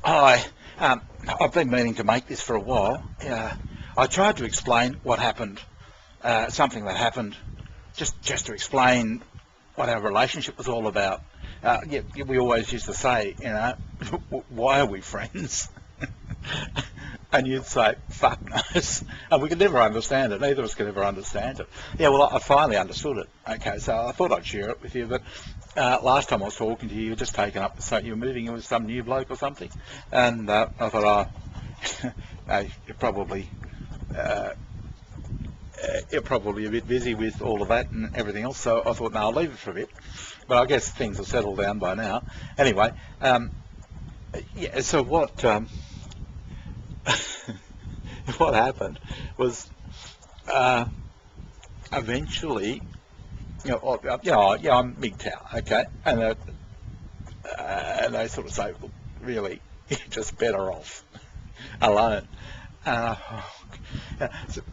I, I've been meaning to make this for a while. I tried to explain what happened, something that happened, just to explain what our relationship was all about. We always used to say, why are we friends? And you'd say, fuck knows. And we could never understand it. Neither of us could ever understand it. Yeah, well, I finally understood it. Okay, so I thought I'd share it with you. But last time I was talking to you, you were just taken up with something. You were moving in with some new bloke or something. And I thought, you're probably a bit busy with all of that and everything else. So I thought, no, I'll leave it for a bit. But I guess things have settled down by now. Anyway, yeah, so what... what happened was eventually, I'm MGTOW, okay, and they sort of say, well, really, you're just better off alone. And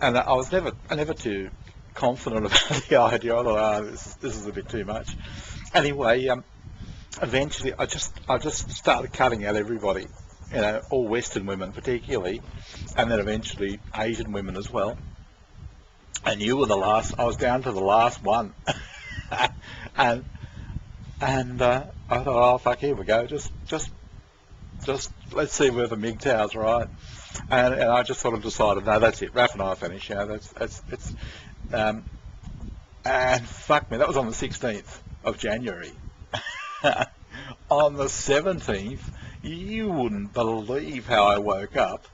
I was never too confident about the idea. I thought, this is a bit too much. Anyway, eventually, I just started cutting out everybody. All Western women particularly, and then eventually Asian women as well. And you were the last. I was down to the last one, and I thought, oh fuck, here we go. Just let's see where the MGTOW's right. And I just sort of decided, no, that's it. Raff and I finish. And fuck me, that was on the 16th of January. On the 17th. You wouldn't believe how I woke up.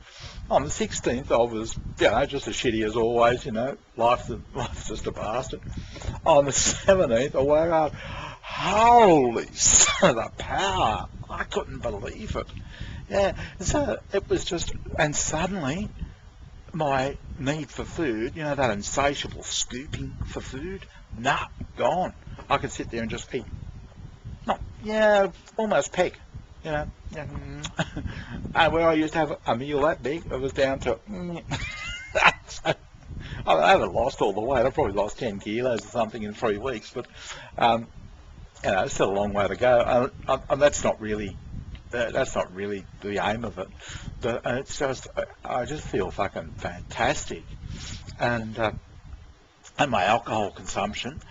On the 16th, I was, just as shitty as always, life's just a bastard. On the 17th, I woke up, holy son of a power, I couldn't believe it. Yeah, so it was just, and suddenly, my need for food, that insatiable scooping for food, gone. I could sit there and just eat, almost peck. And where I used to have a meal that big, it was down to. I haven't lost all the weight. I've probably lost 10 kilos or something in 3 weeks, but it's still a long way to go. And that's not really the aim of it. But it's just, I just feel fucking fantastic, and my alcohol consumption,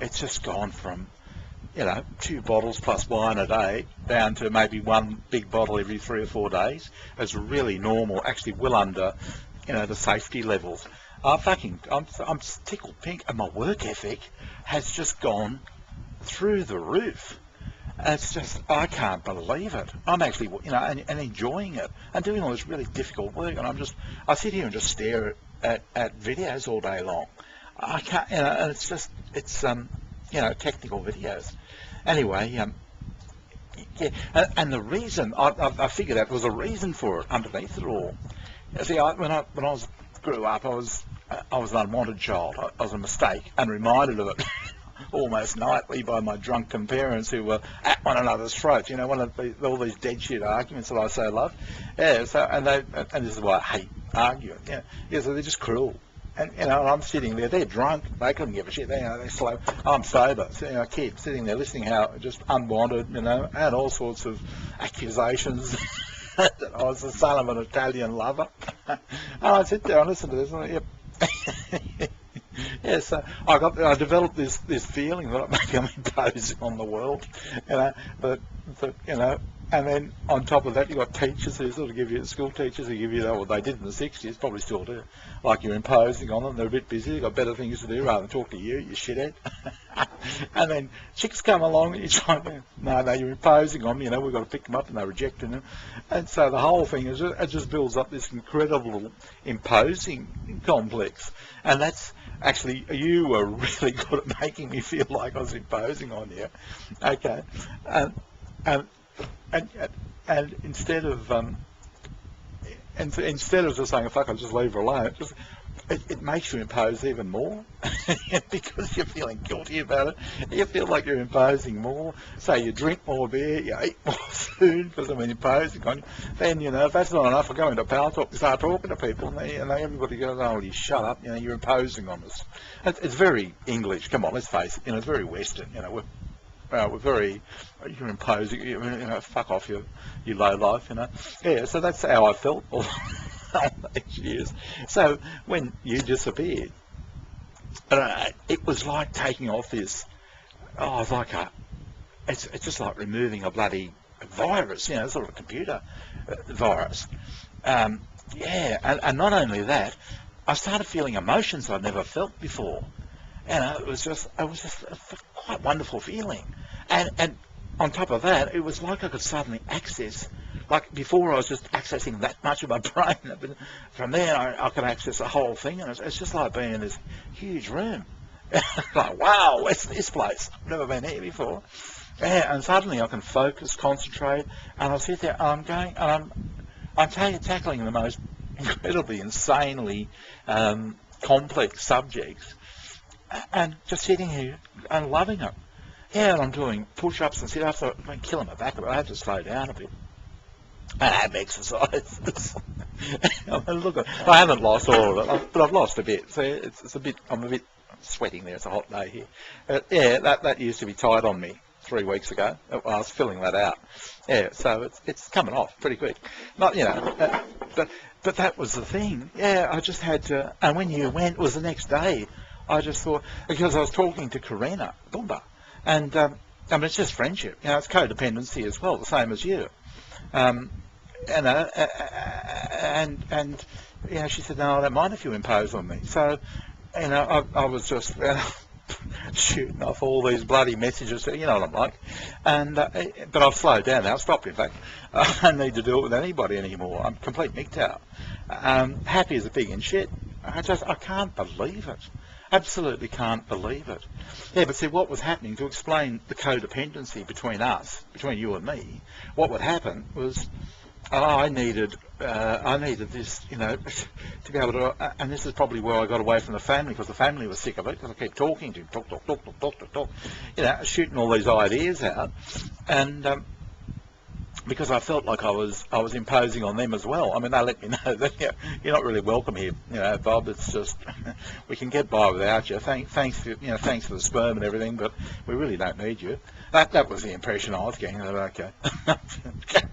it's just gone from 2 bottles plus wine a day down to maybe 1 big bottle every 3 or 4 days. It's really normal, actually well under the safety levels. I'm tickled pink, and my work ethic has just gone through the roof. It's just, I can't believe it. I'm actually and enjoying it and doing all this really difficult work, and I sit here and just stare at videos all day long. I can't, and it's technical videos. Anyway, and the reason I figured out there was a reason for it underneath it all. See, when I grew up, I was an unwanted child. I was a mistake, and reminded of it almost nightly by my drunken parents who were at one another's throats. One of all these dead shit arguments that I so love. Yeah. So and this is why I hate arguing. Yeah. So they're just cruel. And I'm sitting there, they're drunk, they couldn't give a shit, they're slow. I'm sober, a kid sitting there listening how just unwanted, and all sorts of accusations that I was the son of an Italian lover. And I sit there and listen to this, and yeah, so I developed this feeling that I'm imposing on the world, but and then on top of that, you've got teachers who sort of give you, school teachers who give you, well, they did in the 60s, probably still do, like you're imposing on them, they're a bit busy, they've got better things to do rather than talk to you shithead. And then chicks come along and you're trying to, no, you're imposing on them, we've got to pick them up and they're rejecting them. And so the whole thing is, it just builds up this incredible imposing complex. And that's actually, you were really good at making me feel like I was imposing on you. Okay. And instead of just saying, fuck, I'll just leave her alone, it makes you impose even more because you're feeling guilty about it. You feel like you're imposing more. So you drink more beer, you eat more food because I'm imposing on you. Then, if that's not enough, I go into power talk and start talking to people, and everybody goes, oh, you shut up, you're imposing on us. It's very English, come on, let's face it, it's very Western, were very, you're imposing, fuck off, you low life, Yeah, so that's how I felt all these years. So when you disappeared, it was like taking off this, it's like it's just like removing a bloody virus, sort of a computer virus. And not only that, I started feeling emotions I'd never felt before. It was just a quite wonderful feeling. And on top of that, it was like I could suddenly access, like before I was just accessing that much of my brain, but from there I could access the whole thing, and it's just like being in this huge room. Like, wow, what's this place? I've never been here before. Yeah, and suddenly I can focus, concentrate, and I sit there and I'm going, and I'm tackling the most incredibly, insanely complex subjects, and just sitting here and loving it. Yeah, and I'm doing push-ups and sit-ups. I've been killing my back, but I have to slow down a bit. I have exercise. Look, I haven't lost all of it, but I've lost a bit. So it's a bit. I'm a bit sweating there. It's a hot day here. Yeah, that used to be tight on me 3 weeks ago. I was filling that out. Yeah, so it's coming off pretty quick. Not, but that was the thing. Yeah, I just had to. And when you went, it was the next day. I just thought, because I was talking to Karina Bumba, and I mean, it's just friendship. It's codependency as well, the same as you. And she said, no, I don't mind if you impose on me. So, I was just shooting off all these bloody messages. You know what I'm like. And but I've slowed down now. I've stopped, in fact. I don't need to do it with anybody anymore. I'm complete MGTOW. Happy as a pig in shit. I can't believe it. Absolutely can't believe it. Yeah, but see, what was happening, to explain the codependency between us, between you and me, what would happen was I needed this, to be able to, and this is probably where I got away from the family, because the family was sick of it, because I kept talking to him, talk, shooting all these ideas out, and because I felt like I was imposing on them as well. I mean, they let me know that you're not really welcome here, Bob. It's just we can get by without you. Thanks for the sperm and everything, but we really don't need you. That was the impression I was getting. Okay,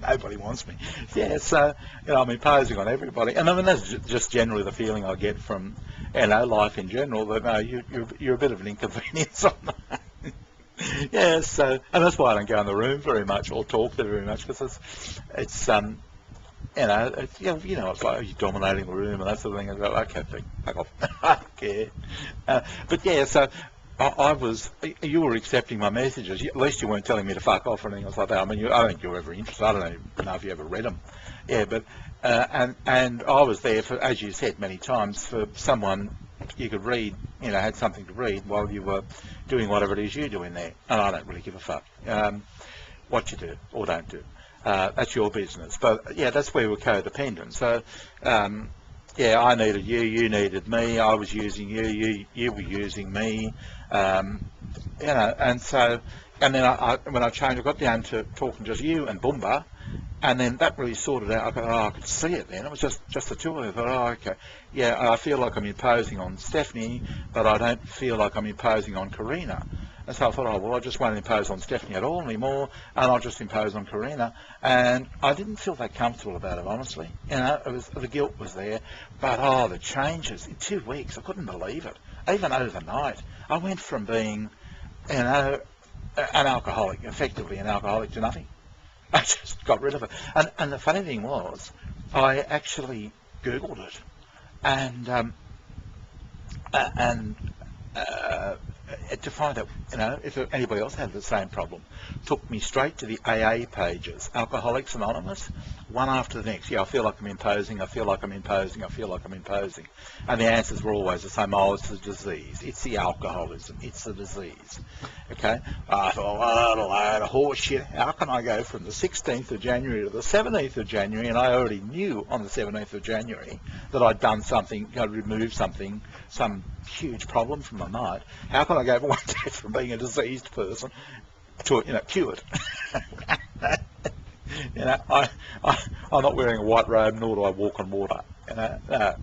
nobody wants me. Yeah, so I'm imposing on everybody, and I mean that's just generally the feeling I get from life in general. That no, you're a bit of an inconvenience on that. Yeah, so, and that's why I don't go in the room very much or talk to them very much, because it's it's like you're dominating the room and that sort of thing. I go, okay, fuck off, I don't care. But yeah, so you were accepting my messages. At least you weren't telling me to fuck off or anything else like that. I mean, I don't think you were ever interested. I don't even know if you ever read them. Yeah, but and I was there for, as you said many times, for someone you could read, had something to read while you were doing whatever it is you do in there. And I don't really give a fuck what you do or don't do. That's your business. But yeah, that's where we're codependent. So I needed you, you needed me, I was using you, you were using me, and so, and then when I changed, I got down to talking just you and Bumba, and then that really sorted out. I could see it then. It was just the two of us. I thought, okay, yeah, I feel like I'm imposing on Stephanie, but I don't feel like I'm imposing on Karina. And so I thought, I just won't impose on Stephanie at all anymore, and I'll just impose on Karina. And I didn't feel that comfortable about it, honestly. The guilt was there, but the changes in 2 weeks, I couldn't believe it. Even overnight, I went from being, an alcoholic, effectively an alcoholic, to nothing. I just got rid of it. And the funny thing was, I actually Googled it, and to find out, if anybody else had the same problem, took me straight to the AA pages, Alcoholics Anonymous, one after the next. Yeah, I feel like I'm imposing, I feel like I'm imposing, I feel like I'm imposing. And the answers were always the same. Oh, it's the disease. It's the alcoholism. It's the disease. Okay? I thought, what a load of horse shit. How can I go from the 16th of January to the 17th of January, and I already knew on the 17th of January that I'd done something, removed something, some huge problem from my mind. How can I go one day from being a diseased person to, cured? I'm not wearing a white robe, nor do I walk on water.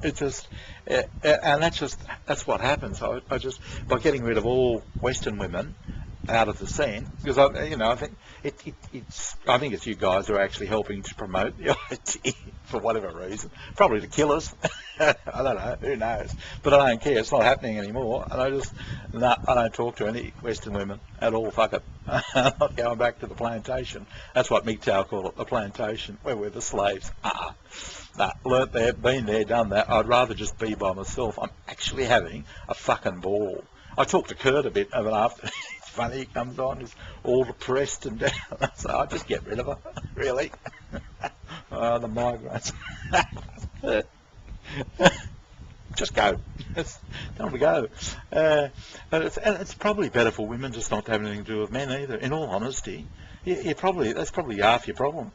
It's just, and that's what happens. I just, by getting rid of all Western women, out of the scene, because I think I think it's you guys who are actually helping to promote the idea for whatever reason, probably to kill us. I don't know, who knows? But I don't care. It's not happening anymore, and I don't talk to any Western women at all. Fuck it. I'm not going back to the plantation. That's what MGTOW call it, the plantation, where we're the slaves. Learnt there, been there, done that. I'd rather just be by myself. I'm actually having a fucking ball. I talked to Kurt a bit of it after. It's funny, he comes on, he's all depressed and down. So I just get rid of her, really. The migraines. Just go. Tell them to go. And it's probably better for women just not to have anything to do with men either. In all honesty, that's probably half your problem.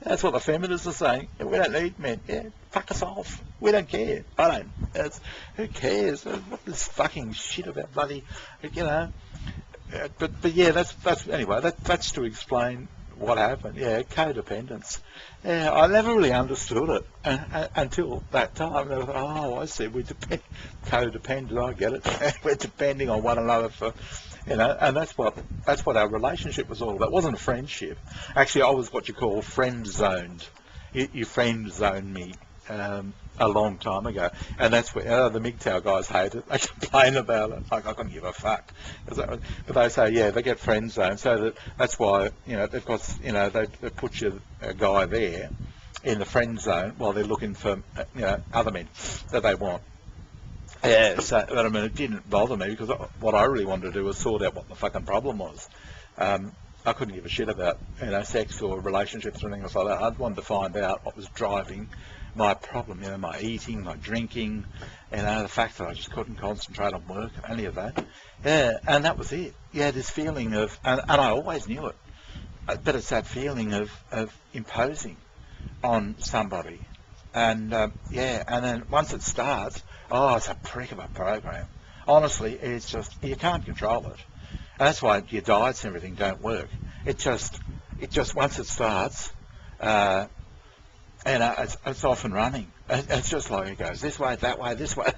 That's what the feminists are saying. We don't need men. Yeah, fuck us off. We don't care. I don't. Who cares? What this fucking shit about bloody, But yeah, that's to explain what happened. Yeah, codependence. Yeah, I never really understood it until that time. I thought, oh, I see. We're codependent. I get it. We're depending on one another for. And that's what our relationship was all about. It wasn't a friendship. Actually, I was what you call friend zoned. You friend zoned me a long time ago, and that's where the MGTOW guys hate it. They complain about it. Like, I couldn't give a fuck. But they say, yeah, they get friend zoned, so that's why they've got they put a guy there in the friend zone while they're looking for other men that they want. Yeah, but I mean, it didn't bother me because what I really wanted to do was sort out what the fucking problem was. I couldn't give a shit about sex or relationships or anything else like that. I wanted to find out what was driving my problem, my eating, my drinking, the fact that I just couldn't concentrate on work, any of that. Yeah, and that was it. Yeah, this feeling of, and I always knew it, but it's that feeling of imposing on somebody. And and then once it starts, it's a prick of a program. Honestly, it's just, you can't control it. And that's why your diets and everything don't work. It just once it starts, it's off and running. It's just like it goes this way, that way, this way.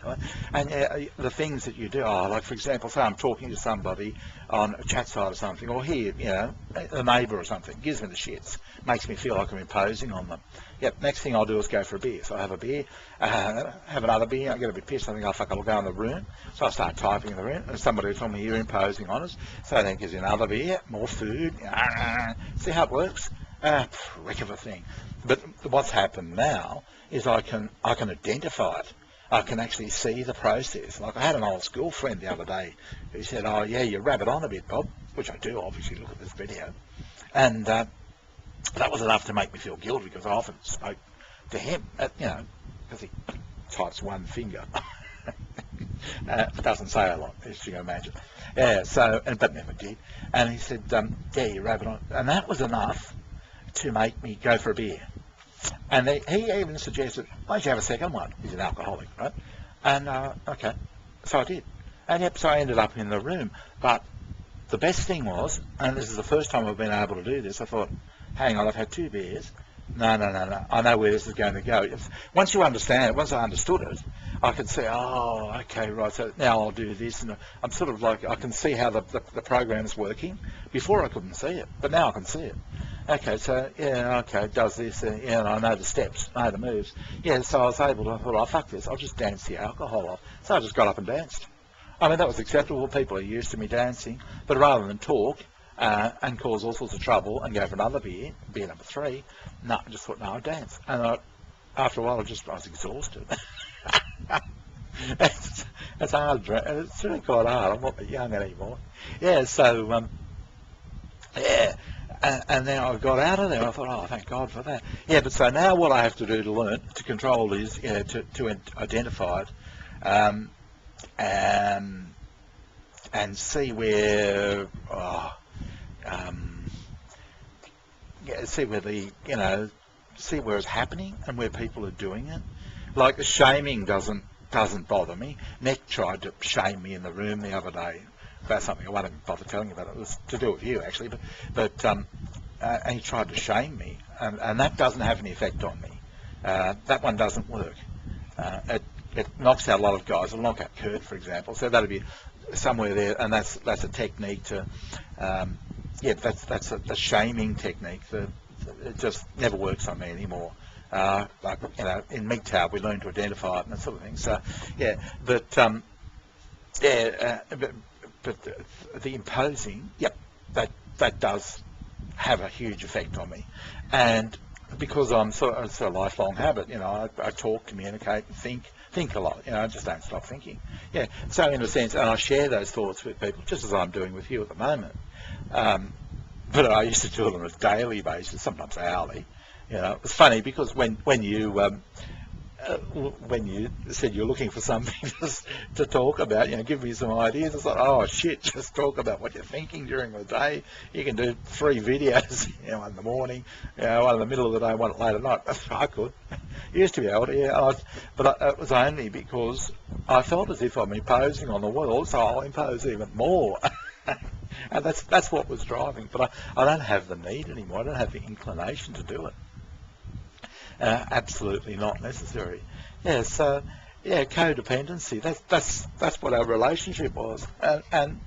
And the things that you do, like for example, say I'm talking to somebody on a chat site or something, or here, a neighbour or something, gives me the shits, makes me feel like I'm imposing on them. Yep, next thing I'll do is go for a beer. So I have a beer, have another beer, I get a bit pissed, I think, I'll go in the room. So I start typing in the room, and somebody will tell me you're imposing on us. So then gives you another beer, more food. See how it works? Prick of a thing. But what's happened now is I can identify it. I can actually see the process. Like I had an old school friend the other day who said, oh yeah, you rabbit on a bit, Bob, which I do, obviously, look at this video. And that was enough to make me feel guilty because I often spoke to him, because he types one finger. Doesn't say a lot, as you can imagine. Yeah, but never did. And he said, yeah, you rabbit on. And that was enough to make me go for a beer. And he even suggested, why don't you have a second one? He's an alcoholic, right? And, okay. So I did. And so I ended up in the room. But the best thing was, and this is the first time I've been able to do this, I thought, hang on, I've had 2 beers. No. I know where this is going to go. Once you understand it, once I understood it, I could say, oh, okay, right, so now I'll do this. And I'm sort of like, I can see how the program's working. Before I couldn't see it, but now I can see it. Okay, so, it does this, and I know the steps, I know the moves. Yeah, so I was able to, I thought, oh, fuck this, I'll just dance the alcohol off. So I just got up and danced. I mean, that was acceptable. People are used to me dancing. But rather than talk and cause all sorts of trouble and go for another beer number 3, no, I just thought, no, I'll dance. And after a while, I was exhausted. It's hard. It's really quite hard. I'm not that young anymore. Yeah, so, and then I got out of there. I thought, oh, thank God for that. Yeah, but so now what I have to do to learn, to control is to identify it and see where, see where it's happening and where people are doing it. Like the shaming doesn't bother me. Nick tried to shame me in the room the other day about something. I won't even bother telling you about it. It was to do with you, actually. But and he tried to shame me, and that doesn't have any effect on me. That one doesn't work. It knocks out a lot of guys. It'll knock out Kurt, for example. So that'd be somewhere there, and that's a technique to, yeah, that's a shaming technique that it just never works on me anymore. Like, you know, in MGTOW we learn to identify it and that sort of thing. So, yeah, but yeah, but the imposing, yep, that does have a huge effect on me, and because it's a lifelong habit, you know, I talk, communicate, think a lot, you know, I just don't stop thinking. Yeah, so in a sense, and I share those thoughts with people, just as I'm doing with you at the moment. But I used to do it on a daily basis, sometimes hourly. You know, it's funny because when you said you're looking for something to talk about, you know, give me some ideas. It's like, oh shit, just talk about what you're thinking during the day. You can do 3 videos, you know, one in the morning, you know, one in the middle of the day, one late at night. I could. Used to be able to, yeah. But it was only because I felt as if I'm imposing on the world, so I'll impose even more. And that's what was driving. But I don't have the need anymore. I don't have the inclination to do it. Absolutely not necessary. Yeah, so yeah, codependency. That's what our relationship was, and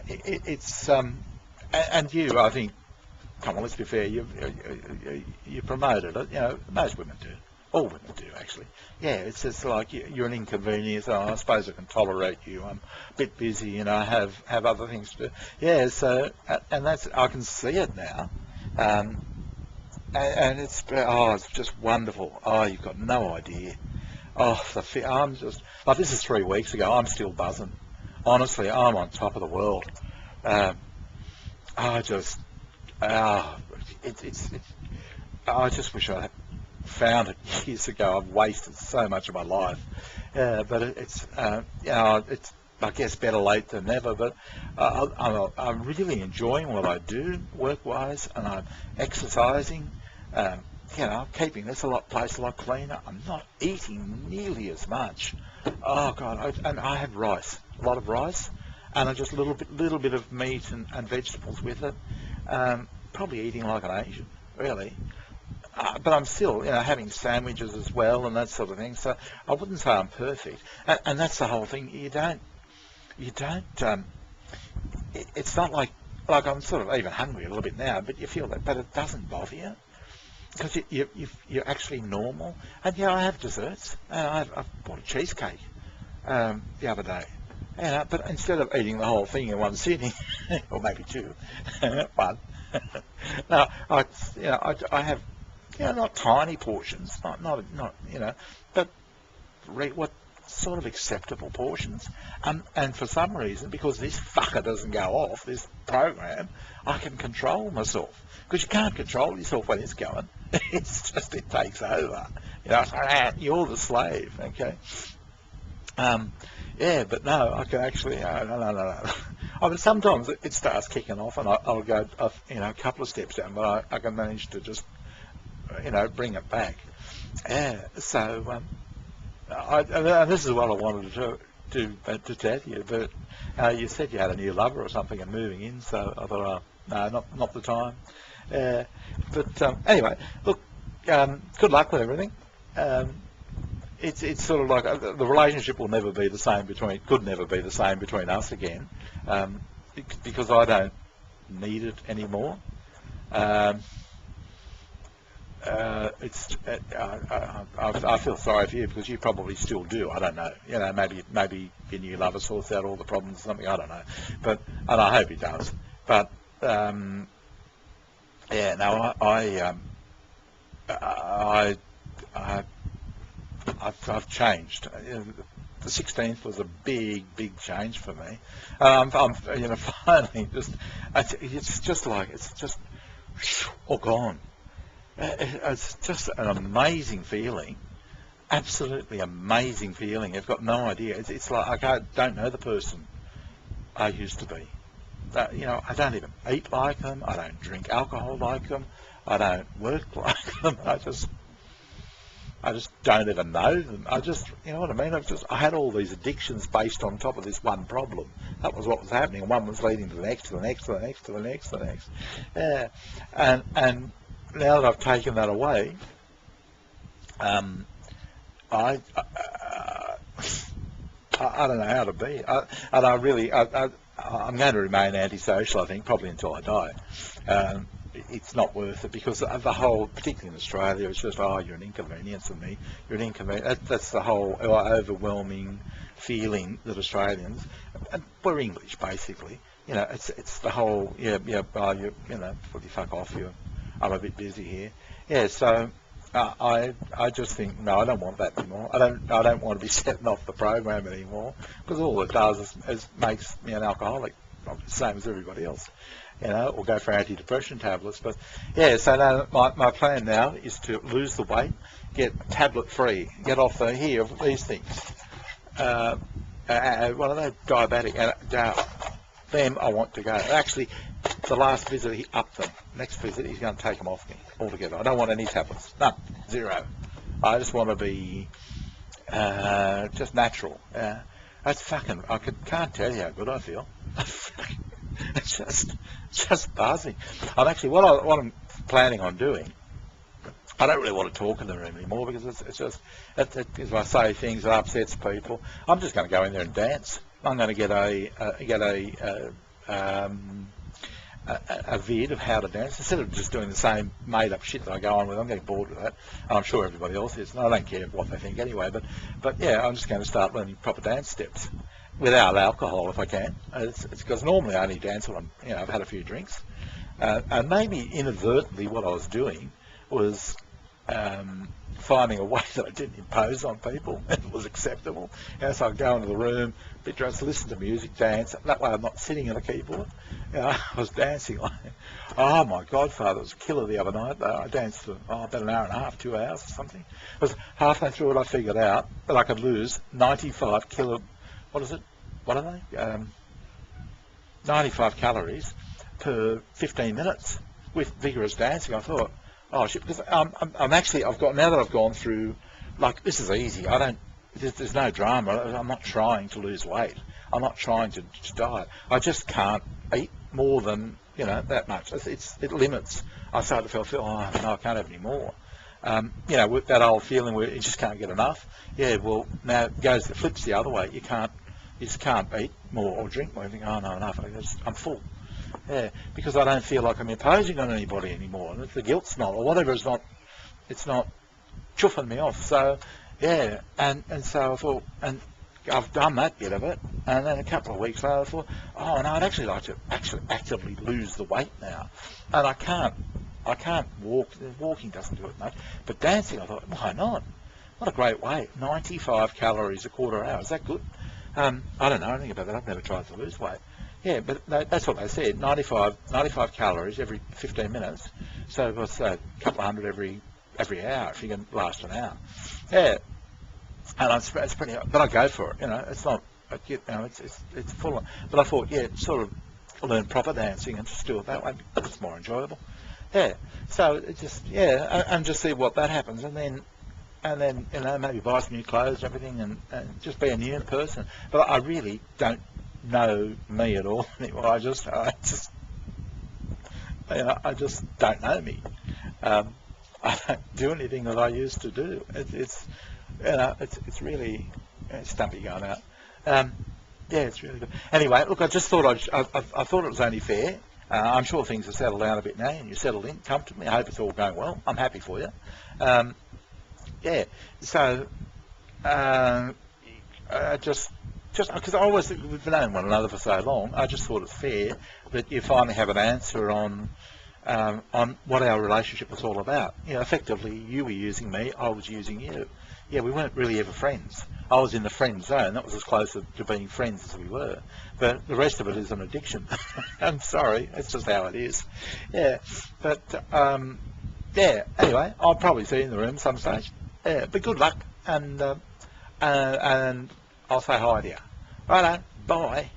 it's and you, I think. Come on, let's be fair. You promoted it. You know, most women do. All women do, actually. Yeah, it's just like you're an inconvenience. Oh, I suppose I can tolerate you. I'm a bit busy, you know. I have other things to do. Yeah, so and that's, I can see it now. And it's just wonderful. Oh, you've got no idea. Oh, I'm just like, this is 3 weeks ago. I'm still buzzing. Honestly, I'm on top of the world. I just, it's. I just wish I had found it years ago. I've wasted so much of my life. But it's, you know, it's, I guess, better late than never, but I'm really enjoying what I do work-wise, and I'm exercising, you know, keeping this place a lot cleaner. I'm not eating nearly as much. Oh God, and I have rice, a lot of rice, and just a little bit of meat and vegetables with it. Probably eating like an Asian, really. But I'm still, you know, having sandwiches as well and that sort of thing. So I wouldn't say I'm perfect, and that's the whole thing. You don't. It's not like I'm sort of even hungry a little bit now, but you feel that, but it doesn't bother you because you're actually normal. And yeah, I have desserts. I've bought a cheesecake the other day, but instead of eating the whole thing in one sitting, or maybe 2, one. No, I have, you know, not tiny portions, not you know, but what sort of acceptable portions. And for some reason, because this fucker doesn't go off, this program, I can control myself. Because you can't control yourself when it's going. It's just, it takes over. You know, you're the slave, okay? Yeah, but no, I can actually, no. I mean, sometimes it starts kicking off and I'll go, you know, a couple of steps down, but I can manage to just, you know, bring it back. Yeah, so, and this is what I wanted to tell you, but you said you had a new lover or something and moving in, so I thought, no, not the time. But anyway, look, good luck with everything. It's sort of like the relationship will never be the same could never be the same between us again, because I don't need it anymore. I feel sorry for you because you probably still do. I don't know. You know, maybe your new lover sorts out all the problems or something. I don't know. And I hope he does. But yeah, no, I've changed. The 16th was a big change for me. I'm you know, finally it's just all gone. It's just an amazing feeling, absolutely amazing feeling. You've got no idea. It's like I don't know the person I used to be. You know, I don't even eat like them. I don't drink alcohol like them. I don't work like them. I just don't even know them. You know what I mean? I had all these addictions based on top of this one problem. That was what was happening. One was leading to the next, to the next, to the next, to the next, to the next. Yeah, and now that I've taken that away, I don't know how to be. And I'm going to remain antisocial, I think, probably until I die. It's not worth it because the whole, particularly in Australia, it's just, oh, you're an inconvenience to me. You're an inconvenience. That's the whole overwhelming feeling that Australians, and we're English basically. You know, it's the whole, well, you know, will you fuck off? I'm a bit busy here. Yeah, so. I just think no, I don't want that anymore. I don't want to be setting off the program anymore because all it does is makes me an alcoholic, same as everybody else, you know, or go for antidepressant tablets. But yeah, so now my plan now is to lose the weight, get tablet free, get off these things. What are they? Diabetic. Them I want to go. Actually, the last visit he upped them. Next visit he's going to take them off me altogether. I don't want any tablets. None. Zero. I just want to be just natural. That's fucking. Can't tell you how good I feel. it's just buzzing. I'm actually what I'm planning on doing. I don't really want to talk in the room anymore because it's just if I say things that upsets people, I'm just going to go in there and dance. I'm going to get a vid of how to dance instead of just doing the same made-up shit that I go on with. I'm getting bored with that, and I'm sure everybody else is. And I don't care what they think anyway. But yeah, I'm just going to start learning proper dance steps without alcohol if I can. It's because normally I only dance when I've had a few drinks, and maybe inadvertently what I was doing was finding a way that I didn't impose on people and it was acceptable. So I'd go into the room, bit dressed, listen to music, dance. That way I'm not sitting at a keyboard. I was dancing. Oh, my godfather was a killer the other night. I danced for about an hour and a half, 2 hours or something. Because halfway through it I figured out that I could lose 95 what are they? 95 calories per 15 minutes with vigorous dancing. I thought, oh shit, because now that I've gone through, like, this is easy. There's no drama. I'm not trying to lose weight. I'm not trying to diet. I just can't eat more than, that much. It limits. I started to feel, oh no, I can't have any more. With that old feeling where you just can't get enough. Yeah, well, now it flips the other way. You just can't eat more or drink more. You think, oh no, enough. I'm full. Yeah, because I don't feel like I'm imposing on anybody anymore. And the guilt smell or whatever it's not chuffing me off. So, yeah, and so I thought, and I've done that bit of it, and then a couple of weeks later I thought, oh no, I'd actually like to actively lose the weight now. And I can't walk. Walking doesn't do it much, but dancing, I thought, why not? What a great way. 95 calories a quarter hour. Is that good? I don't know anything about that. I've never tried to lose weight. Yeah, but that's what they said, 95 calories every 15 minutes. So what's that, a couple of hundred every hour if you can last an hour. Yeah, and it's pretty, but I go for it, it's not, it's full on. But I thought, yeah, sort of learn proper dancing and just do it that way. It's more enjoyable. Yeah, so it just, and just see what that happens. And then maybe buy some new clothes and everything and just be a new person. But I really don't know me at all anymore. I just don't know me. I don't do anything that I used to do. It's really stumpy going out. Yeah, it's really good. Anyway, look, I just thought I thought it was only fair. I'm sure things have settled down a bit now, and you're settled in comfortably. I hope it's all going well. I'm happy for you. Yeah. So just because we've known one another for so long, I just thought it's fair that you finally have an answer on what our relationship was all about. Effectively, you were using me, I was using you. Yeah, we weren't really ever friends. I was in the friend zone. That was as close to being friends as we were. But the rest of it is an addiction. I'm sorry, it's just how it is. Yeah, but yeah. Anyway, I'll probably see you in the room some stage. Yeah, but good luck, and I'll say hi to you. Righto, bye.